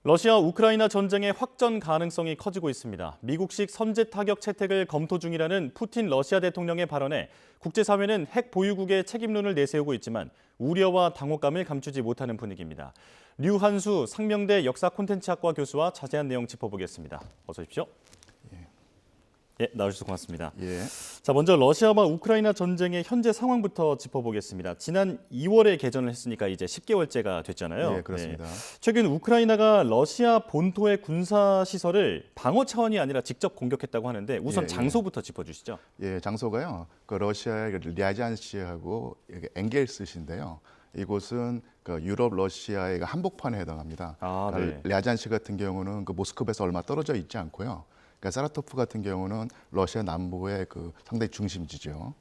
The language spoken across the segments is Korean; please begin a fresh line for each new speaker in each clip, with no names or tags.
러시아 우크라이나 전쟁의 확전 가능성이 커지고 있습니다. 미국식 선제 타격 채택을 검토 중이라는 푸틴 러시아 대통령의 발언에 국제사회는 핵 보유국의 책임론을 내세우고 있지만 우려와 당혹감을 감추지 못하는 분위기입니다. 류한수 상명대 역사 콘텐츠학과 교수와 자세한 내용 짚어보겠습니다. 어서 오십시오. 예, 나와주셔서 고맙습니다.
예.
자, 먼저 러시아와 우크라이나 전쟁의 현재 상황부터 짚어보겠습니다. 지난 2월에 개전을 했으니까 이제 10개월째가 됐잖아요.
예, 그렇습니다.
최근 우크라이나가 러시아 본토의 군사 시설을 방어 차원이 아니라 직접 공격했다고 하는데 우선
예, 예.
장소부터 짚어주시죠.
예, 장소가요. 그 러시아의 랴잔시하고 엥겔스시인데요. 이곳은 그 유럽 러시아의 한복판에 해당합니다.
아, 네.
랴잔시 같은 경우는 그 모스크바에서 얼마 떨어져 있지 않고요. 그러니까 사라토프 같은 경우는 러시아 남부의 그 상당히 중심지죠.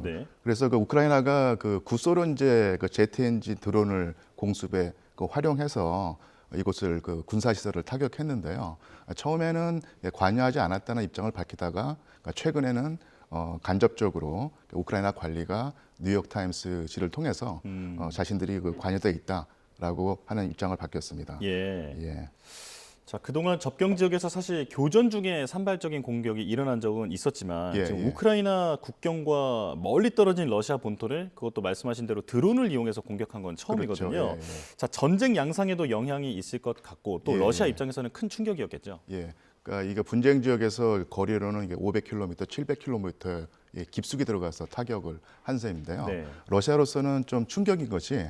네.
그래서 그 우크라이나가 그 구소련제 그 제트 엔진 드론을 공습에 그 활용해서 이곳을 그 군사 시설을 타격했는데요. 처음에는 관여하지 않았다는 입장을 밝히다가 최근에는 간접적으로 우크라이나 관리가 뉴욕 타임스지를 통해서 자신들이 그 관여돼 있다라고 하는 입장을 밝혔습니다.
예.
예.
자, 그동안 접경 지역에서 사실 교전 중에 산발적인 공격이 일어난 적은 있었지만
예,
지금
예.
우크라이나 국경과 멀리 떨어진 러시아 본토를 그것도 말씀하신 대로 드론을 이용해서 공격한 건 처음이거든요.
그렇죠. 예, 예.
자, 전쟁 양상에도 영향이 있을 것 같고 또
예,
러시아
예.
입장에서는 큰 충격이었겠죠.
예. 그러니까 이게 분쟁 지역에서 거리로는 이게 500km, 700km 깊숙이 들어가서 타격을 한 셈인데요.
네.
러시아로서는 좀 충격인 것이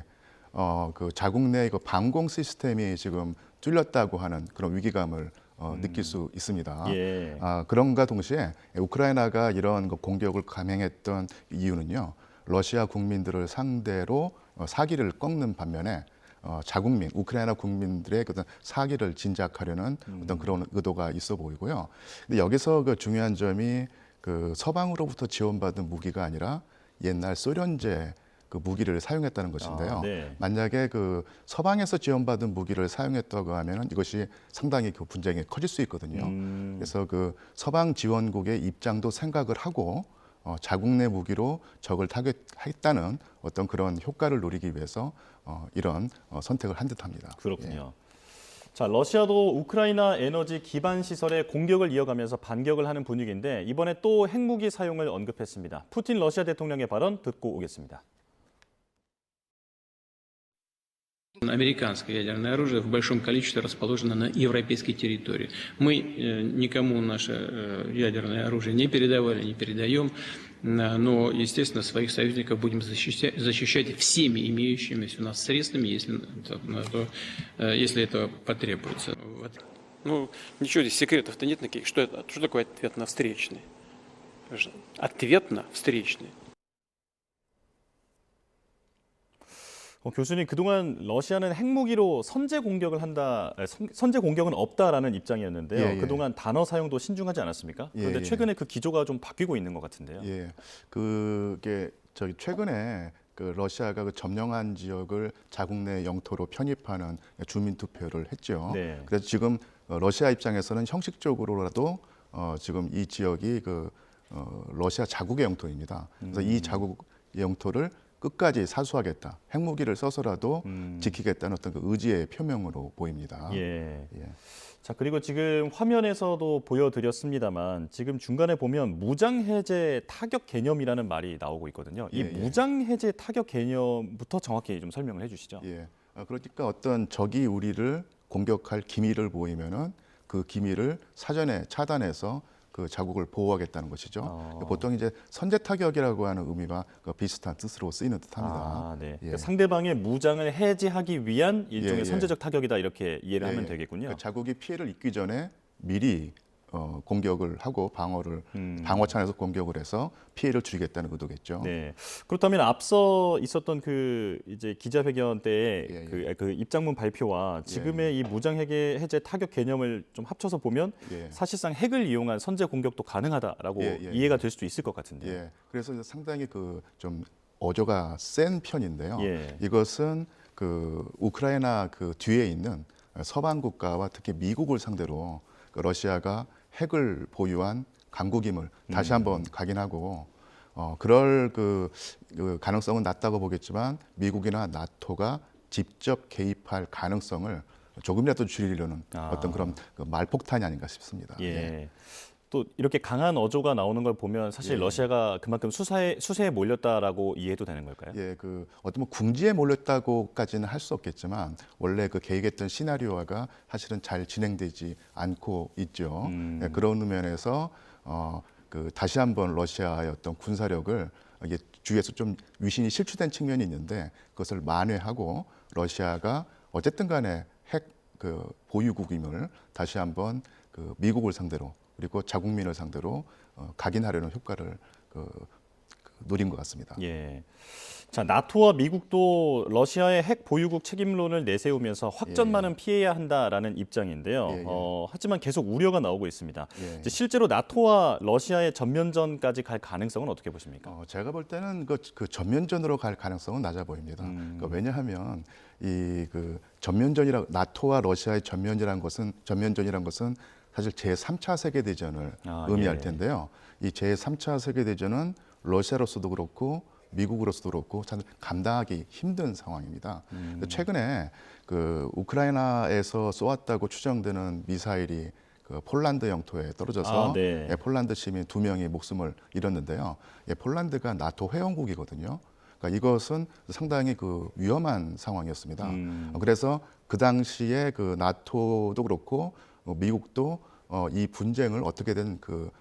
그 자국 내 이거 방공 시스템이 지금 뚫렸다고 하는 그런 위기감을 느낄 수 있습니다.
예.
그런가 동시에 우크라이나가 이런 그 공격을 감행했던 이유는요. 러시아 국민들을 상대로 사기를 꺾는 반면에 자국민, 우크라이나 국민들의 어떤 사기를 진작하려는 어떤 그런 의도가 있어 보이고요. 근데 여기서 그 중요한 점이 그 서방으로부터 지원받은 무기가 아니라 옛날 소련제 그 무기를 사용했다는 것인데요.
네.
만약에 그 서방에서 지원받은 무기를 사용했다고 하면은 이것이 상당히 그 분쟁이 커질 수 있거든요. 그래서 그 서방 지원국의 입장도 생각을 하고 자국 내 무기로 적을 타격했다는 어떤 그런 효과를 노리기 위해서 이런 선택을 한 듯합니다.
그렇군요. 자, 러시아도 우크라이나 에너지 기반 시설에 공격을 이어가면서 반격을 하는 분위기인데 이번에 또 핵무기 사용을 언급했습니다. 푸틴 러시아 대통령의 발언 듣고 오겠습니다.
Американское ядерное оружие в большом количестве расположено на европейской территории. Мы никому наше ядерное оружие не передавали, не передаем, но, естественно, своих союзников будем защищать всеми имеющимися у нас средствами, если это потребуется. Ну, ничего здесь секретов-то нет никаких. Что такое ответно-встречный? Ответно-встречный.
교수님, 그동안 러시아는 핵무기로 선제 공격을 한다, 선제 공격은 없다라는 입장이었는데요.
예, 예.
그동안 단어 사용도 신중하지 않았습니까? 그런데
예, 예.
최근에 그 기조가 좀 바뀌고 있는 것 같은데요.
예, 그게 저기 최근에 그 러시아가 그 점령한 지역을 자국 내 영토로 편입하는 주민 투표를 했죠.
네.
그래서 지금 러시아 입장에서는 형식적으로라도 지금 이 지역이 그 러시아 자국의 영토입니다. 그래서 이 자국 영토를 끝까지 사수하겠다. 핵무기를 써서라도 지키겠다는 어떤 그 의지의 표명으로 보입니다.
예.
예.
자, 그리고 지금 화면에서도 보여드렸습니다만 지금 중간에 보면 무장해제 타격 개념이라는 말이 나오고 있거든요. 이
예, 예.
무장해제 타격 개념부터 정확히 좀 설명을 해주시죠.
예. 그러니까 어떤 적이 우리를 공격할 기미를 보이면은 그 기미를 사전에 차단해서 그 자국을 보호하겠다는 것이죠. 보통 이제 선제 타격이라고 하는 의미가 비슷한 뜻으로 쓰이는 듯합니다.
네.
예.
그러니까 상대방의 무장을 해제하기 위한 일종의
예, 예.
선제적 타격이다 이렇게 이해를 하면
예.
되겠군요.
그러니까 자국이 피해를 입기 전에 미리 공격을 하고 방어찬에서 공격을 해서 피해를 줄이겠다는 의도겠죠.
네. 그렇다면 앞서 있었던 그 이제 기자회견 때의
예, 예.
그 입장문 발표와 지금의 이 무장해제 타격 개념을 좀 합쳐서 보면
예.
사실상 핵을 이용한 선제 공격도 가능하다라고 이해가 될 수도 있을 것 같은데요.
예. 그래서 상당히 그 좀 어조가 센 편인데요.
예.
이것은 그 우크라이나 그 뒤에 있는 서방 국가와 특히 미국을 상대로 그 러시아가 핵을 보유한 강국임을 다시 한번 각인하고 그럴 그 가능성은 낮다고 보겠지만 미국이나 나토가 직접 개입할 가능성을 조금이라도 줄이려는 어떤 그런 그 말폭탄이 아닌가 싶습니다.
예. 또 이렇게 강한 어조가 나오는 걸 보면 사실 러시아가 그만큼 수세에 몰렸다라고 이해해도 되는 걸까요?
예, 그 어떤 뭐 궁지에 몰렸다고까지는 할 수 없겠지만 원래 그 계획했던 시나리오가 사실은 잘 진행되지 않고 있죠. 예, 그런 면에서 그 다시 한번 러시아의 어떤 군사력을 이게 주위에서 좀 위신이 실추된 측면이 있는데 그것을 만회하고 러시아가 어쨌든 간에 핵 그 보유국임을 다시 한번 그 미국을 상대로 그리고 자국민을 상대로 각인하려는 효과를 노린 것 같습니다.
예. 자, 나토와 미국도 러시아의 핵 보유국 책임론을 내세우면서 확전만은 피해야 한다라는 입장인데요.
예, 예.
하지만 계속 우려가 나오고 있습니다.
예.
이제 실제로 나토와 러시아의 전면전까지 갈 가능성은 어떻게 보십니까?
제가 볼 때는 그 전면전으로 갈 가능성은 낮아 보입니다. 그러니까 왜냐하면 이 그 전면전이라 나토와 러시아의 전면전이란 것은 사실 제3차 세계 대전을 의미할
예.
텐데요. 이 제3차 세계 대전은 러시아로서도 그렇고 미국으로서도 그렇고 참 감당하기 힘든 상황입니다. 최근에 그 우크라이나에서 쏘았다고 추정되는 미사일이 그 폴란드 영토에 떨어져서
네.
폴란드 시민 2명이 목숨을 잃었는데요. 폴란드가 나토 회원국이거든요. 그러니까 이것은 상당히 그 위험한 상황이었습니다. 그래서 그 당시에 그 나토도 그렇고 미국도 이 분쟁을 어떻게든 그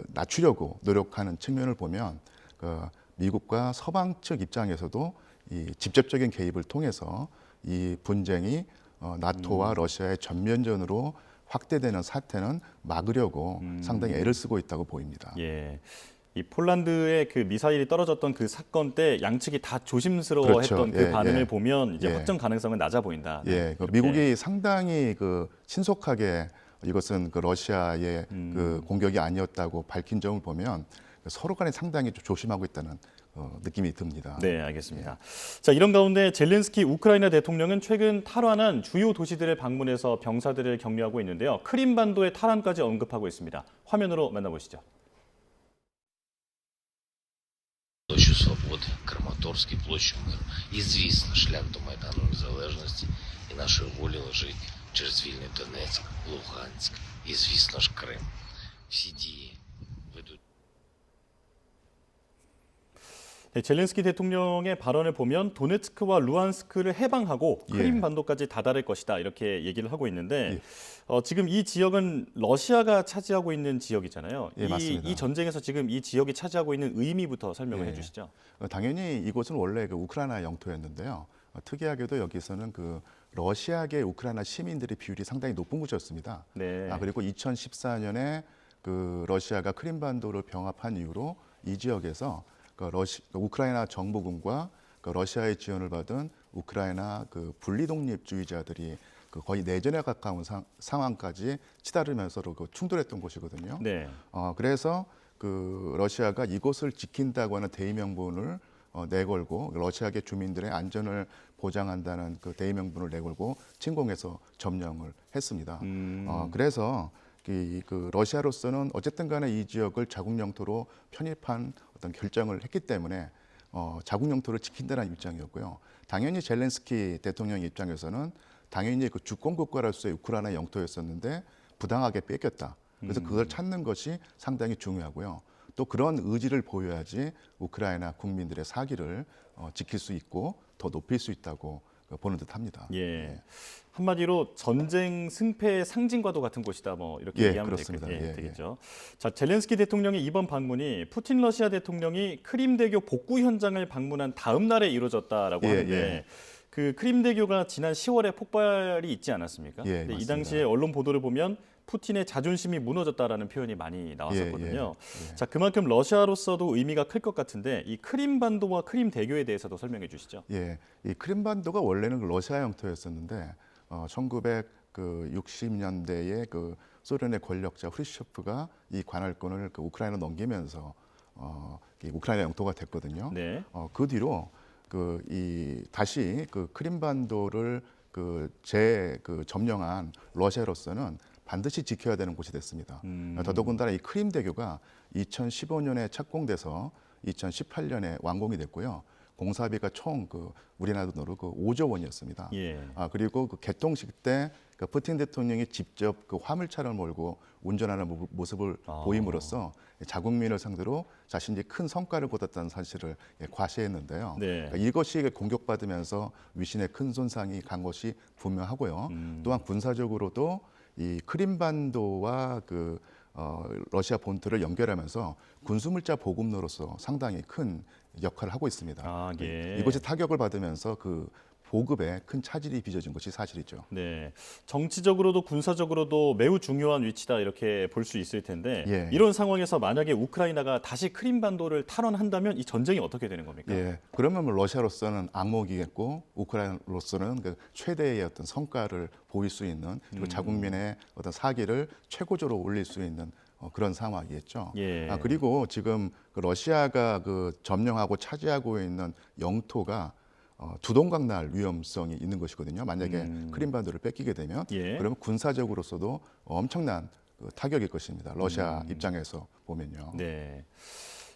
낮추려고 노력하는 측면을 보면 미국과 서방 측 입장에서도 이 직접적인 개입을 통해서 이 분쟁이 나토와 러시아의 전면전으로 확대되는 사태는 막으려고 상당히 애를 쓰고 있다고 보입니다.
예. 이 폴란드의 그 미사일이 떨어졌던 그 사건 때 양측이 다 조심스러워했던
그렇죠.
그
예,
반응을
예.
보면 이제
예.
확전 가능성은 낮아 보인다.
예, 그
이렇게.
미국이 상당히 그 신속하게 이것은 그 러시아의 그 공격이 아니었다고 밝힌 점을 보면 서로 간에 상당히 좀 조심하고 있다는 느낌이 듭니다.
네, 알겠습니다. 자, 이런 가운데 젤렌스키 우크라이나 대통령은 최근 탈환한 주요 도시들을 방문해서 병사들을 격려하고 있는데요. 크림반도의 탈환까지 언급하고 있습니다. 화면으로 만나보시죠.
Площу Свободи, Краматорський, площу Миру. І, звісно, шлях до Майдану Незалежності і нашої волі лежить через вільний Донецьк, Луганськ і, звісно ж, Крим. Всі дії ведуть.
네, 젤렌스키 대통령의 발언을 보면 도네츠크와 루안스크를 해방하고 크림반도까지 다다를 것이다 이렇게 얘기를 하고 있는데 지금 이 지역은 러시아가 차지하고 있는 지역이잖아요.
예, 맞습니다.
이 전쟁에서 지금 이 지역이 차지하고 있는 의미부터 설명을
예.
해주시죠.
당연히 이곳은 원래 그 우크라이나 영토였는데요. 특이하게도 여기서는 그 러시아계 우크라이나 시민들의 비율이 상당히 높은 곳이었습니다.
네.
그리고 2014년에 그 러시아가 크림반도를 병합한 이후로 이 지역에서 우크라이나 정부군과 러시아의 지원을 받은 우크라이나 그 분리 독립주의자들이 거의 내전에 가까운 상황까지 치달으면서 충돌했던 곳이거든요.
네.
그래서 그 러시아가 이곳을 지킨다고 하는 대의명분을 내걸고 러시아계 주민들의 안전을 보장한다는 그 대의명분을 내걸고 침공해서 점령을 했습니다. 그래서 그 러시아로서는 어쨌든 간에 이 지역을 자국 영토로 편입한 어떤 결정을 했기 때문에 자국 영토를 지킨다는 입장이었고요. 당연히 젤렌스키 대통령 입장에서는 당연히 그 주권 국가로서의 우크라이나 영토였었는데 부당하게 뺏겼다. 그래서 그걸 찾는 것이 상당히 중요하고요. 또 그런 의지를 보여야지 우크라이나 국민들의 사기를 지킬 수 있고 더 높일 수 있다고 보는 듯합니다.
예. 한마디로 전쟁 승패의 상징과도 같은 곳이다. 뭐 이렇게 얘기하면
그렇습니다.
되겠죠. 자, 젤렌스키 대통령의 이번 방문이 푸틴 러시아 대통령이 크림대교 복구 현장을 방문한 다음 날에 이루어졌다라고 하는데 그 크림대교가 지난 10월에 폭발이 있지 않았습니까?
예,
근데 이
맞습니다.
당시에 언론 보도를 보면 푸틴의 자존심이 무너졌다라는 표현이 많이 나왔었거든요. 자, 그만큼 러시아로서도 의미가 클 것 같은데 이 크림반도와 크림대교에 대해서도 설명해 주시죠.
예, 이 크림반도가 원래는 러시아 영토였었는데 1960년대에 그 소련의 권력자 후르시초프가 이 관할권을 그 우크라이나 넘기면서 우크라이나 영토가 됐거든요.
네.
그 뒤로 다시 그 크림반도를 점령한 러시아로서는 반드시 지켜야 되는 곳이 됐습니다. 더더군다나 이 크림대교가 2015년에 착공돼서 2018년에 완공이 됐고요. 공사비가 총 우리나라 돈으로 5조 원이었습니다.
예.
그리고 개통식 때 푸틴 대통령이 직접 화물차를 몰고 운전하는 모습을 보임으로써 자국민을 상대로 자신이 큰 성과를 거뒀다는 사실을 과시했는데요.
네.
그러니까 이것이 공격받으면서 위신에 큰 손상이 간 것이 분명하고요. 또한 군사적으로도 이 크림반도와 러시아 본토를 연결하면서 군수물자 보급로로서 상당히 큰 역할을 하고 있습니다.
예.
이것이 타격을 받으면서 보급에 큰 차질이 빚어진 것이 사실이죠.
네, 정치적으로도 군사적으로도 매우 중요한 위치다 이렇게 볼 수 있을 텐데
예.
이런 상황에서 만약에 우크라이나가 다시 크림반도를 탈환한다면 이 전쟁이 어떻게 되는 겁니까?
예, 그러면 러시아로서는 악몽이겠고 우크라이나로서는 최대의 어떤 성과를 보일 수 있는 그리고 자국민의 어떤 사기를 최고조로 올릴 수 있는 그런 상황이겠죠.
예.
그리고 지금 러시아가 점령하고 차지하고 있는 영토가 두동강 날 위험성이 있는 것이거든요. 만약에 크림반도를 뺏기게 되면
예.
그러면 군사적으로서도 엄청난 타격일 것입니다. 러시아 입장에서 보면요.
네.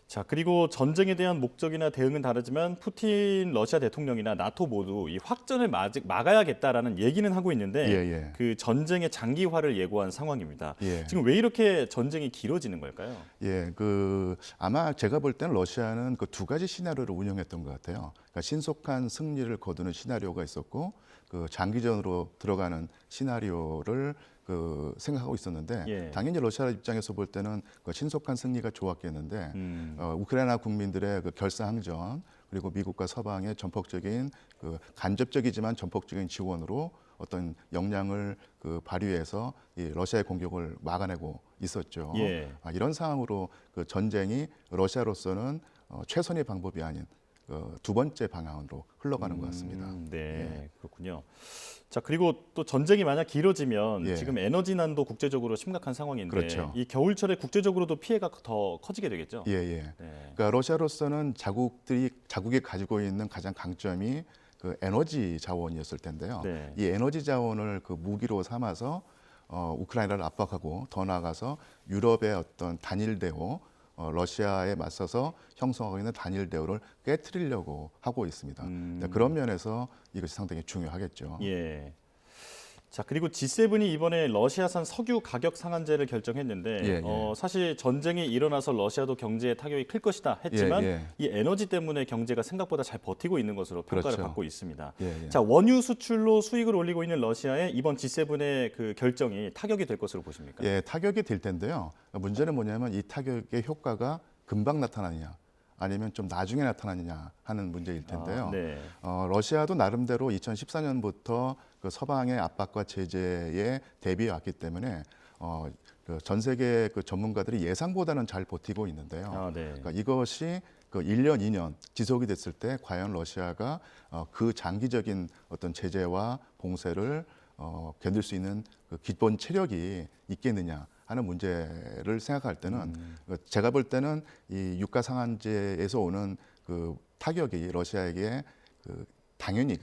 자, 그리고 전쟁에 대한 목적이나 대응은 다르지만 푸틴 러시아 대통령이나 나토 모두 이 확전을 막아야겠다라는 얘기는 하고 있는데
예.
그 전쟁의 장기화를 예고한 상황입니다.
예.
지금 왜 이렇게 전쟁이 길어지는 걸까요?
예, 아마 제가 볼 때는 러시아는 두 가지 시나리오를 운영했던 것 같아요. 그러니까 신속한 승리를 거두는 시나리오가 있었고, 장기전으로 들어가는 시나리오를 생각하고 있었는데,
예.
당연히 러시아 입장에서 볼 때는 신속한 승리가 좋았겠는데, 우크라이나 국민들의 결사항전 그리고 미국과 서방의 전폭적인 간접적이지만 전폭적인 지원으로 어떤 역량을 발휘해서 이 러시아의 공격을 막아내고 있었죠.
예.
이런 상황으로 전쟁이 러시아로서는 최선의 방법이 아닌 두 번째 방향으로 흘러가는 것 같습니다.
네, 그렇군요. 자, 그리고 또 전쟁이 만약 길어지면
예.
지금 에너지난도 국제적으로 심각한 상황인데
그렇죠.
이 겨울철에 국제적으로도 피해가 더 커지게 되겠죠.
예.
네.
그러니까 러시아로서는 자국이 가지고 있는 가장 강점이 에너지 자원이었을 텐데요.
네.
이 에너지 자원을 무기로 삼아서 우크라이나를 압박하고 더 나아가서 유럽의 어떤 단일 대우, 러시아에 맞서서 형성하고 있는 단일 대우를 깨트리려고 하고 있습니다. 그런 면에서 이것이 상당히 중요하겠죠.
예. 자, 그리고 G7이 이번에 러시아산 석유 가격 상한제를 결정했는데
예.
사실 전쟁이 일어나서 러시아도 경제에 타격이 클 것이다 했지만
예.
이 에너지 때문에 경제가 생각보다 잘 버티고 있는 것으로 평가를
그렇죠.
받고 있습니다.
예.
자, 원유 수출로 수익을 올리고 있는 러시아의 이번 G7의 결정이 타격이 될 것으로 보십니까?
예, 타격이 될 텐데요. 문제는 뭐냐면 이 타격의 효과가 금방 나타나느냐 아니면 좀 나중에 나타나느냐 하는 문제일 텐데요.
네.
러시아도 나름대로 2014년부터 서방의 압박과 제재에 대비해 왔기 때문에 전 세계 전문가들이 예상보다는 잘 버티고 있는데요.
네.
그러니까 이것이 1년, 2년 지속이 됐을 때 과연 러시아가 장기적인 어떤 제재와 봉쇄를 견딜 수 있는 기본 체력이 있겠느냐 하는 문제를 생각할 때는 제가 볼 때는 이 유가 상한제에서 오는 타격이 러시아에게 당연히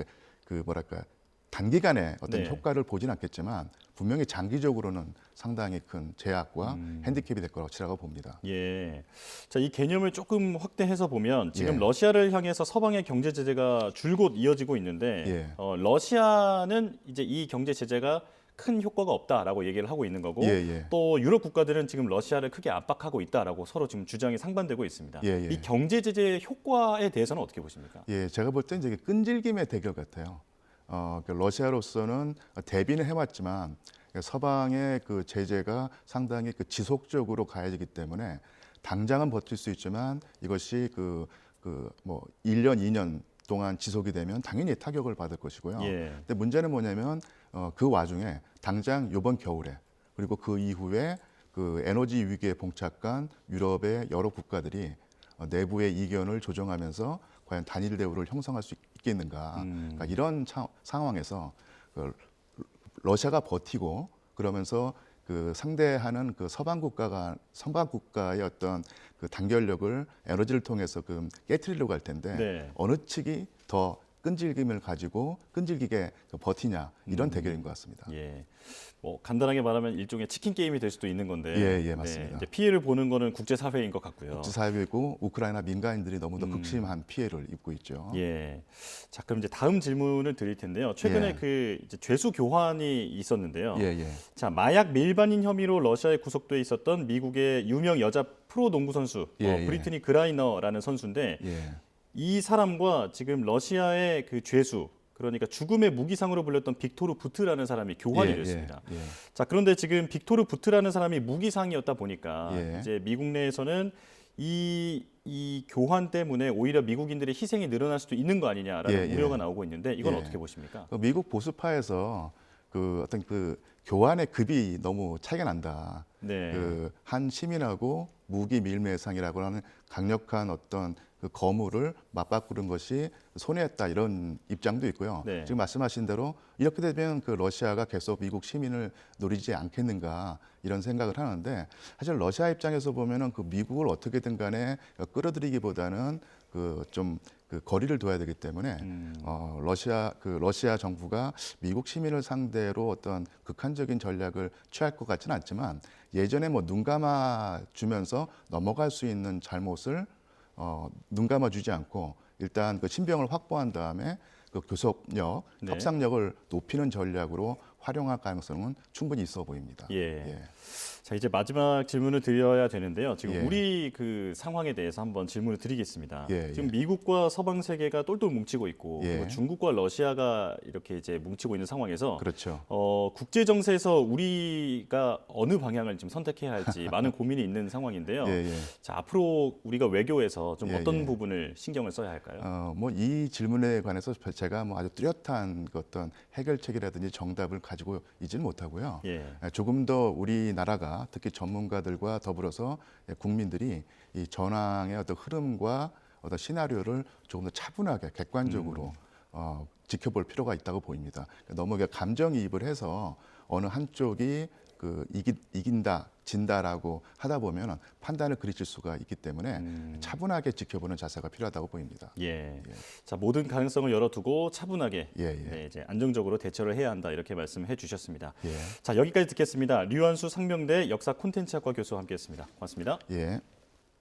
단기간에 어떤
네.
효과를 보진 않겠지만 분명히 장기적으로는 상당히 큰 제약과 핸디캡이 될 거라고 봅니다.
예. 자, 이 개념을 조금 확대해서 보면 지금
예.
러시아를 향해서 서방의 경제 제재가 줄곧 이어지고 있는데
예.
러시아는 이제 이 경제 제재가 큰 효과가 없다라고 얘기를 하고 있는 거고
예.
또 유럽 국가들은 지금 러시아를 크게 압박하고 있다라고 서로 지금 주장이 상반되고 있습니다.
예.
이 경제 제재의 효과에 대해서는 어떻게 보십니까?
예, 제가 볼 때 이제 끈질김의 대결 같아요. 러시아로서는 대비는 해왔지만 서방의 제재가 상당히 지속적으로 가해지기 때문에 당장은 버틸 수 있지만 이것이 1년, 2년 동안 지속이 되면 당연히 타격을 받을 것이고요.
예.
근데 문제는 뭐냐면 그 와중에 당장 이번 겨울에 그리고 그 이후에 에너지 위기에 봉착한 유럽의 여러 국가들이 내부의 이견을 조정하면서 과연 단일 대우를 형성할 수 있겠는가. 그러니까 이런 상황에서 러시아가 버티고 그러면서 상대하는 서방 국가의 어떤 단결력을 에너지를 통해서 깨트리려고 할 텐데
네.
어느 측이 더 끈질김을 가지고 끈질기게 버티냐 이런 대결인 것 같습니다.
예. 뭐 간단하게 말하면 일종의 치킨 게임이 될 수도 있는 건데
예, 맞습니다.
이제 피해를 보는 거는 국제 사회인 것 같고요.
국제사회이고 우크라이나 민간인들이 너무도 극심한 피해를 입고 있죠.
예. 자, 그럼 이제 다음 질문을 드릴 텐데요. 최근에
예.
그 이제 죄수 교환이 있었는데요.
예.
자, 마약 밀반인 혐의로 러시아에 구속돼 있었던 미국의 유명 여자 프로 농구 선수
예.
브리트니 그라이너라는 선수인데
예.
이 사람과 지금 러시아의 그 죄수 그러니까 죽음의 무기상으로 불렸던 빅토르 부트라는 사람이 교환이 됐습니다.
예.
자, 그런데 지금 빅토르 부트라는 사람이 무기상이었다 보니까
예.
이제 미국 내에서는 이 교환 때문에 오히려 미국인들의 희생이 늘어날 수도 있는 거 아니냐라는
예.
우려가 나오고 있는데 이건
예.
어떻게 보십니까?
그 미국 보수파에서 그 어떤 그 교환의 급이 너무 차이가 난다.
네.
그 한 시민하고 무기 밀매상이라고 하는 강력한 어떤 그 거물을 맞바꾸는 것이 손해였다 이런 입장도 있고요.
네.
지금 말씀하신 대로 이렇게 되면 그 러시아가 계속 미국 시민을 노리지 않겠는가 이런 생각을 하는데 사실 러시아 입장에서 보면은 그 미국을 어떻게든 간에 끌어들이기보다는 그 좀 그 거리를 둬야 되기 때문에 러시아 정부가 미국 시민을 상대로 어떤 극한적인 전략을 취할 것 같지는 않지만 예전에 뭐 눈 감아 주면서 넘어갈 수 있는 잘못을 눈 감아 주지 않고 일단 그 신병을 확보한 다음에 그 교섭력,
네.
협상력을 높이는 전략으로 활용할 가능성은 충분히 있어 보입니다.
예. 자, 이제 마지막 질문을 드려야 되는데요. 지금
예.
우리 그 상황에 대해서 한번 질문을 드리겠습니다.
예.
지금 미국과 서방 세계가 똘똘 뭉치고 있고
예.
그리고 중국과 러시아가 이렇게 이제 뭉치고 있는 상황에서
그렇죠.
국제 정세에서 우리가 어느 방향을 지금 선택해야 할지 많은 고민이 있는 상황인데요.
예.
자, 앞으로 우리가 외교에서 좀
예,
어떤
예.
부분을 신경을 써야 할까요?
뭐 이 질문에 관해서 제가 뭐 아주 뚜렷한 그 어떤 해결책이라든지 정답을 가지고 있지는 못하고요.
예.
조금 더 우리나라가 특히 전문가들과 더불어서 국민들이 이 전황의 어떤 흐름과 어떤 시나리오를 조금 더 차분하게 객관적으로 지켜볼 필요가 있다고 보입니다. 너무 감정이입을 해서 어느 한쪽이 그 이긴다, 진다라고 하다 보면 판단을 그르칠 수가 있기 때문에 차분하게 지켜보는 자세가 필요하다고 보입니다.
예. 자, 모든 가능성을 열어두고 차분하게
예.
네, 이제 안정적으로 대처를 해야 한다 이렇게 말씀해 주셨습니다.
예.
자, 여기까지 듣겠습니다. 류한수 상명대 역사 콘텐츠학과 교수와 함께했습니다. 고맙습니다.
예.